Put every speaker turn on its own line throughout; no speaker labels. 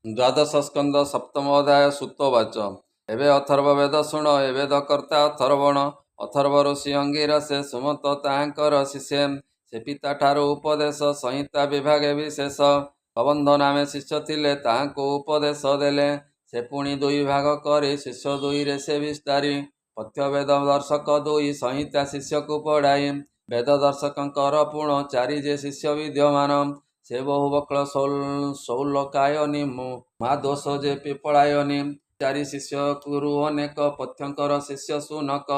ଦ୍ୱାଦଶ ସ୍କନ୍ଧ ସପ୍ତମ ଅଧ୍ୟାୟ ସୂକ୍ତବାଚ। ଏବେ ଅଥର୍ବ ବେଦ ଶୁଣ, ଏ ବେଦ କର୍ତ୍ତା ଅଥର୍ବଣ। ଅଥର୍ବ ଋଷି ଅଙ୍ଗିରସେ ସୁମନ୍ତ ତାହାଙ୍କର ଶିଷ୍ୟେ। ସେ ପିତାଠାରୁ ଉପଦେଶ ସଂହିତା ବିଭାଗେ ବିଶେଷ। ପ୍ରବନ୍ଧ ନାମେ ଶିଷ୍ୟ ଥିଲେ ତାହାଙ୍କୁ ଉପଦେଶ ଦେଲେ। ସେ ପୁଣି ଦୁଇ ଭାଗ କରି ଶିଷ୍ୟ ଦୁଇରେ ସେ ବିସ୍ତାରୀ। ପଥ୍ୟ ବେଦ ଦର୍ଶକ ଦୁଇ ସଂହିତା ଶିଷ୍ୟକୁ ପଢ଼ାଇ। ବେଦ ଦର୍ଶକଙ୍କର ପୁଣ ଚାରି ଯେ ଶିଷ୍ୟ ବିଦ୍ୟମାନ। ସେ ବହୁ ବକ୍ଳ ଶୌଲକାୟନୀ ମା ଦୋଷ ଯେ ପିପଳାୟନୀ। ଚାରି ଶିଷ୍ୟ କୁରୁ ଅନେକ ପଥ୍ୟଙ୍କର ଶିଷ୍ୟ ସୁନକ।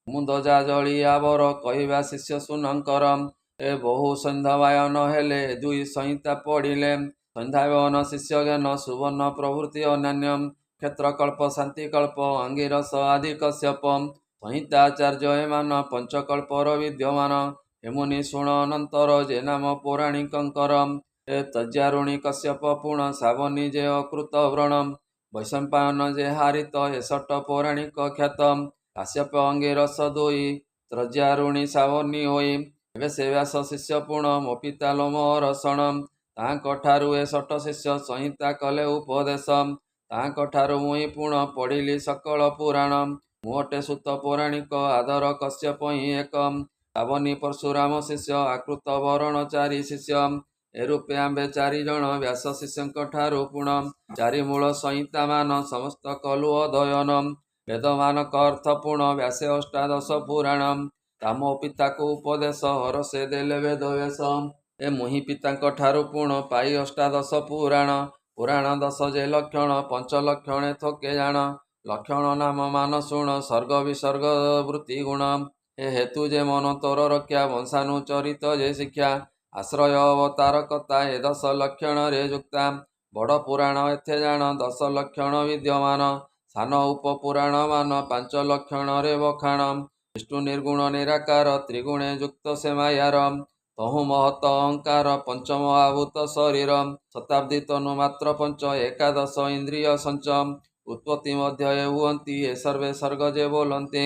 କୁମୁଦ ଯା ଜଳି ଆବର କହିବା ଶିଷ୍ୟ ସୁନଙ୍କର। ଏ ବହୁ ସନ୍ଧ୍ୟାବାୟନ ହେଲେ ଦୁଇ ସଂହିତା ପଢ଼ିଲେ। ସନ୍ଧ୍ୟାବନ ଶିଷ୍ୟ ଜ୍ଞାନ ସୁବର୍ଣ୍ଣ ପ୍ରଭୃତି ଅନ୍ୟାନ୍ୟ। କ୍ଷେତ୍ରକଳ୍ପ ଶାନ୍ତିକଳ୍ପ ଅଙ୍ଗିରସ ଆଦି କଶ୍ୟପ। ସଂହିତାଚାର୍ଯ୍ୟ ଏମାନ ପଞ୍ଚକଳ୍ପର ବିଦ୍ୟମାନ। ଏମୁନି ଶୁଣ ଅନନ୍ତର ଯେ ନାମ ପୌରାଣିକଙ୍କର। ଏ ତଜ୍ୟାରୁଣୀ କଶ୍ୟପ ପୁଣ ସାବନୀ ଯେ ଅକୃତ ବ୍ରଣ। ବୈଶମ୍ପାୟନ ଯେ ହାରିତ ଏଷଟ ପୌରାଣିକ ଖ୍ୟାତ। କାଶ୍ୟପ ଅଙ୍ଗିରସ ଦୁଇ ତ୍ରଜ୍ୟାରୁଣୀ ସାବନୀ ହୋଇ। ଏବେ ସେ ବ୍ୟାସ ଶିଷ୍ୟ ପୁଣ ମୋ ପିତା ଲୋମହର ଶଣ। ତାହାଙ୍କ ଠାରୁ ଏଷଟ ଶିଷ୍ୟ ସଂହିତା କଲେ ଉପଦେଶ। ତାହାଙ୍କ ଠାରୁ ମୁଇଁ ପୁଣ ପଢ଼ିଲି ସକଳ ପୁରାଣ। ମୁଁ ଅଟେ ସୁତ ପୌରାଣିକ ଆଦର କଶ୍ୟପ ହିଁ ଏକ। ସାବନୀ ପରଶୁରାମ ଶିଷ୍ୟ ଆକୃତ ବରଣ ଚାରି ଶିଷ୍ୟ। ଏ ରୂପେ ଆମ୍ଭେ ଚାରି ଜଣ ବ୍ୟାସ ଶିଷ୍ୟଙ୍କ ଠାରୁ ପୁଣ ଚାରି ମୂଳ ସଂହିତା ମାନ ସମସ୍ତ କଲୁ ଅଧ୍ୟୟନ। ବେଦମାନଙ୍କ ଅର୍ଥ ପୁଣ ବ୍ୟାସେ ଅଷ୍ଟାଦଶ ପୁରାଣ। ତାମ ପିତାକୁ ଉପଦେଶ ହରଷେ ଦେଲେ ବେଦ ବ୍ୟାସ। ଏ ମୁହିଁ ପିତାଙ୍କ ଠାରୁ ପୁଣ ପାଇ ଅଷ୍ଟାଦଶ ପୁରାଣ। ପୁରାଣ ଦଶ ଯେ ଲକ୍ଷଣ ପଞ୍ଚ ଲକ୍ଷଣେ ଥୋକେ ଜାଣ। ଲକ୍ଷଣ ନାମ ମାନ ଶୁଣ ସର୍ଗ ବିସର୍ଗ ବୃତ୍ତି ଗୁଣ। ଏ ହେତୁ ଯେ ମନ ତୋର ରକ୍ଷା ବଂଶାନୁଚରିତ ଯେ ଶିକ୍ଷା। ଆଶ୍ରୟ ଅବତାର କଥା ଏ ଦଶ ଲକ୍ଷଣରେ ଯୁକ୍ତା। ବଡ଼ ପୁରାଣ ଏଥେ ଜାଣ ଦଶ ଲକ୍ଷଣ ବିଦ୍ୟମାନ। ସାନ ଉପପୁରାଣ ମାନ ପାଞ୍ଚ ଲକ୍ଷଣରେ ବଖାଣ। ବିଷ୍ଣୁ ନିର୍ଗୁଣ ନିରାକାର ତ୍ରିଗୁଣେ ଯୁକ୍ତ ସେ ମାୟାର। ତହୁଁ ମହତ ଅହଙ୍କାର ପଞ୍ଚମହାଭୂତ ଶରୀର। ଶତାବ୍ଦୀ ତନୁ ମାତ୍ର ପଞ୍ଚ ଏକାଦଶ ଇନ୍ଦ୍ରିୟ ସଞ୍ଚ। ଉତ୍ପତ୍ତି ମଧ୍ୟ ଏ ହୁଅନ୍ତି ଏ ସର୍ବେ ସର୍ଗ ଯେ ବୋଲନ୍ତି।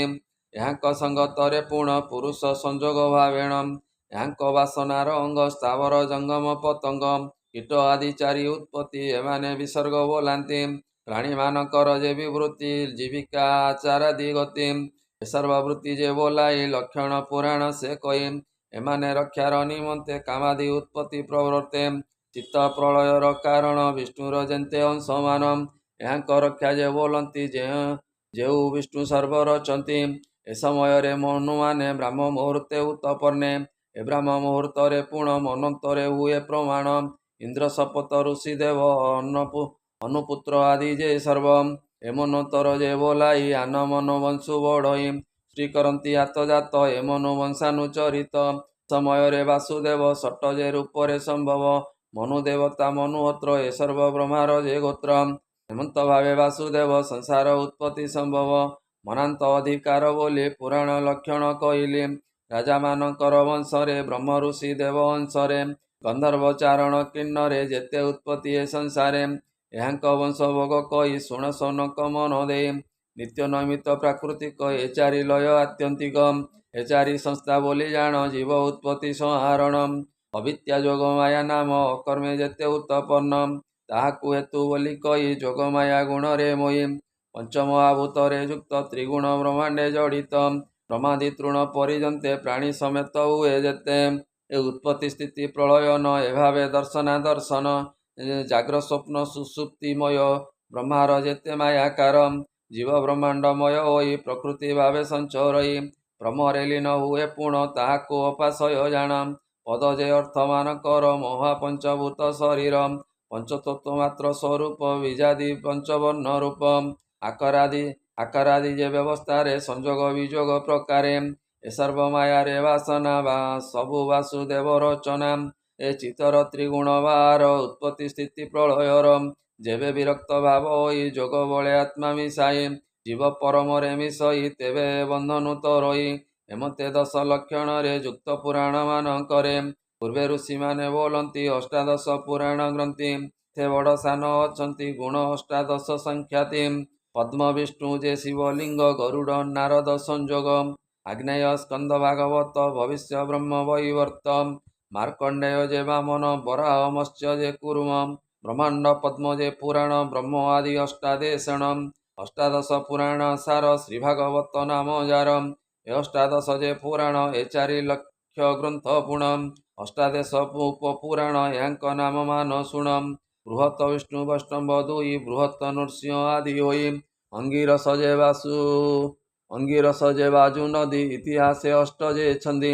ଏହାଙ୍କ ସଙ୍ଗତରେ ପୁଣ ପୁରୁଷ ସଂଯୋଗ ଭାବେଣ। ଏହାଙ୍କ ବାସନାର ଅଙ୍ଗ ସ୍ଥାବର ଜଙ୍ଗମ ପତଙ୍ଗ। କୀଟ ଆଦି ଚାରି ଉତ୍ପତ୍ତି ଏମାନେ ବିସର୍ଗ ବୋଲାନ୍ତି। ପ୍ରାଣୀମାନଙ୍କର ଯେ ବିବୃତ୍ତି ଜୀବିକା ଆଚାରାଦି ଗତି। ଏ ସର୍ବବୃତ୍ତି ଯେ ବୋଲାଇ ଲକ୍ଷଣ ପୁରାଣ ସେ କହି। ଏମାନେ ରକ୍ଷାର ନିମନ୍ତେ କାମାଦି ଉତ୍ପତ୍ତି ପ୍ରବର୍ତ୍ତେ। ଚିତ୍ତ ପ୍ରଳୟର କାରଣ ବିଷ୍ଣୁର ଯେନ୍ତେ ଅଂଶମାନ। ଏହାଙ୍କ ରକ୍ଷା ଯେ ବୋଲନ୍ତି ଯେଉ ବିଷ୍ଣୁ ସର୍ବ ରଚନ୍ତି। ଏ ସମୟରେ ମନୁମାନେ ବ୍ରାହ୍ମ ମୁହୂର୍ତ୍ତେ ଉତପର୍ଣ୍ଣେ। ଏ ବ୍ରାହ୍ମ ମୁହୂର୍ତ୍ତରେ ପୁଣ ମନନ୍ତରେ ହୁଏ ପ୍ରମାଣ। ଇନ୍ଦ୍ର ଶପଥ ଋଷି ଦେବ ଅନୁପୁତ୍ର ଆଦି ଯେ ସର୍ବ। ଏ ମନୋତ୍ତର ଯେ ବୋଲାଇ ଆନ ମନ ବଂଶୁ ବଢ଼ଇ। ଶ୍ରୀ କରନ୍ତି ଆତଜାତ ଏ ମନୁ ବଂଶାନୁଚରିତ। ସମୟରେ ବାସୁଦେବ ସଟ ଯେ ରୂପରେ ସମ୍ଭବ। ମନୁ ଦେବତା ମନୁହତ୍ର ଏ ସର୍ବ ବ୍ରହ୍ମାର ଯେ ଗୋତ୍ର। ହେମନ୍ତ ଭାବେ ବାସୁଦେବ ସଂସାର ଉତ୍ପତ୍ତି ସମ୍ଭବ। ମନାନ୍ତ ଅଧିକାର ବୋଲି ପୁରାଣ ଲକ୍ଷଣ କହିଲି। ରାଜାମାନଙ୍କର ବଂଶରେ ବ୍ରହ୍ମ ଋଷି ଦେବ ଅଂଶରେ। ଗନ୍ଧର୍ବ ଚାରଣ କିନ୍ନରେ ଯେତେ ଉତ୍ପତ୍ତି ଏ ସଂସାରେ। ଏହାଙ୍କ ବଂଶ ଭୋଗ କହି ଶୁଣ ସୌନକ ମନ ଦେଇ। ନିତ୍ୟ ନୈମିତ ପ୍ରାକୃତିକ ଏ ଚାରି ଲୟ ଆତ୍ୟନ୍ତିକ। ଏ ଚାରି ସଂସ୍ଥା ବୋଲି ଜାଣ ଜୀବ ଉତ୍ପତ୍ତି ସଂହାରଣ। ଅବିଦ୍ୟା ଯୋଗ ମାୟା ନାମ ଅକର୍ମେ ଯେତେ ଉତ୍ପନ୍ନ। ତାହାକୁ ହେତୁ ବୋଲି କହି ଯୋଗମାୟା ଗୁଣରେ ମୋହି। ପଞ୍ଚମହାଭୂତରେ ଯୁକ୍ତ ତ୍ରିଗୁଣ ବ୍ରହ୍ମାଣ୍ଡେ ଜଡ଼ିତ। ବ୍ରହ୍ମାଦି ତୃଣ ପରିଜନ୍ତେ ପ୍ରାଣୀ ସମେତ ହୁଏ ଯେତେ। ଏ ଉତ୍ପତ୍ତି ସ୍ଥିତି ପ୍ରଳୟନ ଏଭାବେ ଦର୍ଶନ। ଜାଗ୍ର ସ୍ୱପ୍ନ ସୁଷୁପ୍ତିମୟ ବ୍ରହ୍ମାର ଯେତେ ମାୟାକାର। ଜୀବ ବ୍ରହ୍ମାଣ୍ଡମୟ ହୋଇ ପ୍ରକୃତି ଭାବେ ସଞ୍ଚରଇ। ବ୍ରହ୍ମରେ ଲୀନ ହୁଏ ପୁଣ ତାହାକୁ ଅପାଶୟ ଜାଣ। ପଦ ଯେ ଅର୍ଥମାନଙ୍କର ମହାପଞ୍ଚଭୂତ ଶରୀର। ପଞ୍ଚତତ୍ତ୍ୱ ମାତ୍ର ସ୍ୱରୂପ ବୀଜାଦି ପଞ୍ଚବର୍ଣ୍ଣ ରୂପ। ଆକାରାଦି ଯେ ବ୍ୟବସ୍ଥାରେ ସଂଯୋଗ ବିଯୋଗ ପ୍ରକାରେ। ଏ ସର୍ବ ମାୟାରେ ବାସନା ବା ସବୁ ବାସୁଦେବ ରଚନା। ଏ ଚିତ୍ତର ତ୍ରିଗୁଣ ବାହାର ଉତ୍ପତ୍ତି ସ୍ଥିତି ପ୍ରଳୟର। ଯେବେ ବିରକ୍ତ ଭାବ ହୋଇ ଯୋଗ ବଳେ ଆତ୍ମା ମିଶାଇ। ଜୀବ ପରମରେ ମିଶଇ ତେବେ ବନ୍ଧନୁ ତରଇ। ଏମତେ ଦଶ ଲକ୍ଷଣରେ ଯୁକ୍ତ ପୁରାଣ ମାନଙ୍କରେ। ପୂର୍ବେ ଋଷିମାନେ ବୋଲନ୍ତି ଅଷ୍ଟାଦଶ ପୁରାଣ ଗ୍ରନ୍ଥି। ଏଥେ ବଡ଼ ସାନ ଅଛନ୍ତି ଗୁଣ ଅଷ୍ଟାଦଶ ସଂଖ୍ୟାତି। ପଦ୍ମ ବିଷ୍ଣୁ ଯେ ଶିବଲିଙ୍ଗ ଗରୁଡ଼ ନାରଦ ସଂଯୋଗ। ଆଗ୍ନେୟ ସ୍କନ୍ଦ ଭାଗବତ ଭବିଷ୍ୟ ବ୍ରହ୍ମ ବୈବର୍ତ। ମାର୍କଣ୍ଡେୟ ଯେ ବାମନ ବରାହ ମତ୍ସ୍ୟ ଯେ କୁର୍ମ। ब्रह्मांड पद्मजे पुराण ब्रह्म आदि अष्टादशणम अष्टादश पुराण सार श्री भागवत नाम जार ए अष्टादश जे पुराण ए 4 लक्ष ग्रंथ पुणम अष्टादश उपपुराण यांक नाम मान शुणम बृहत विष्णु वैष्णव 2 बृहत नृसिंह आदि होई अंगिरस जे बाजु नदी इतिहासे अष्ट जे छंदी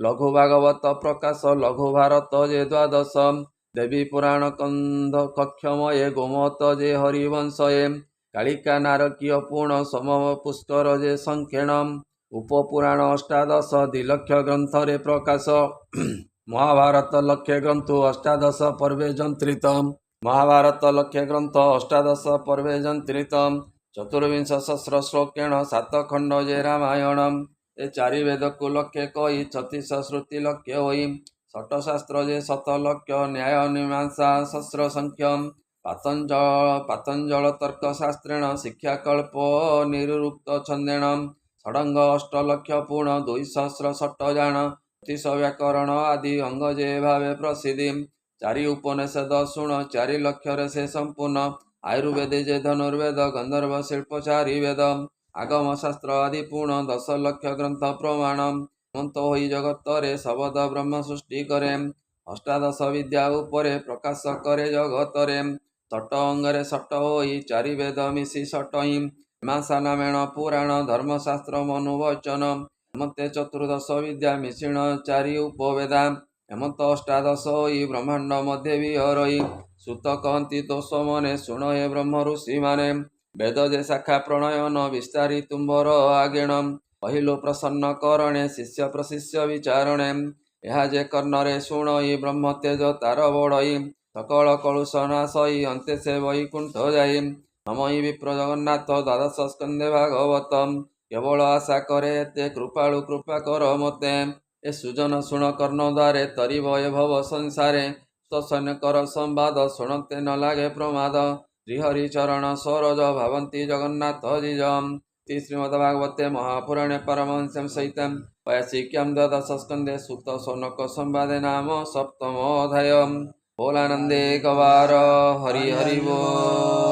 लघु भागवत प्रकाश लघु भारत जे 12 देवी पुराण कंध कक्षमये गोमत जे हरिवंशये कालिका नारकीय पूर्ण सम पुष्कर जे संकेणम उपपुराण अष्टादश द्विलक्ष ग्रंथ रे प्रकाश महाभारत लक्ष्य ग्रंथ अष्टादश पर्वे जंत्रित महाभारत लक्ष्य ग्रंथ अष्टादश पर्वे जंत्रित चतुर्विंश सहस्र श्लोकेण 7 खंड जे रामायणम ए 4 वेद को लक्ष्य कही 36 श्रुति लक्ष्य होई 6 शास्त्र जे 7 लक्ष्य न्याय मीमांसा सहस्र संख्यम पातंजल तर्क शास्त्रेण शिक्षाकल्प निरुक्त छंदेण षडंग 8 लक्ष पूर्ण 260 जान 30 व्याकरण आदि अंग जे भावे प्रसिद्धि 4 उपनिषद शुण 4 लक्षरे से संपूर्ण आयुर्वेद जे धनुर्वेद गंधर्व शिल्प 4 वेद आगम शास्त्र आदि पूर्ण 10 लक्ष ग्रंथ प्रमाण मंत होई जगत रे शब्द ब्रह्म सृष्टि करे अष्टादश विद्या उपरे प्रकाश करे जगत रे षट अंगरे षट होई 4 वेद मिसी षट ही मीमांसा नामेण पुराण धर्मशास्त्र मनुवचन हेमंते चतुर्दश विद्या मिश्रण 4 उपवेदा हेमंत अष्टादश होई ब्रह्मांड मध्य विहरई सुत कहती दोष मने शुण हे ब्रह्म ऋषि माने वेद जे शाखा प्रणयन विस्तारी तुम्बर आगेण पहिलो प्रसन्न करणे शिष्य प्रशिष्य विचारणे ଏହା ଯେ କର୍ଣ୍ଣରେ ଶୁଣଇ ବ୍ରହ୍ମ ତେଜ ତାର ବଢ଼ଇ ସକଳ କଳୁଷ ନାଶଇ ଅନ୍ତେ ସେ ବୈକୁଣ୍ଠ ଯାଇ ନମଇ ବିପ୍ର ଜଗନ୍ନାଥ ଦ୍ୱାଦଶ ସ୍କନ୍ଧେ ଭାଗବତମ୍ କେବଳ ଆଶା କରେ ଏତେ କୃପାଳୁ କୃପା କର ମତେ ଏ ସୁଜନ ଶୁଣ କର୍ଣ୍ଣ ଦ୍ୱାରେ ତରିବ ଏ ଭବ ସଂସାରେ ସ୍ୱସୈନ୍ୟ କର ସମ୍ବାଦ ଶୁଣନ୍ତେ ନ ଲାଗେ ପ୍ରମାଦ ଶ୍ରୀହରି ଚରଣ ସରୋଜ ଭାବନ୍ତି ଜଗନ୍ନାଥ ଜିଜମ୍ श्रीमद्भागवते महापुराणे परमहंस्यां सहितं वैयासिक्यां द्वादश स्कन्धे सुत शौनक संवादे नाम सप्तमोऽध्यायः बोलानन्दे गवार हरि हरि बोल।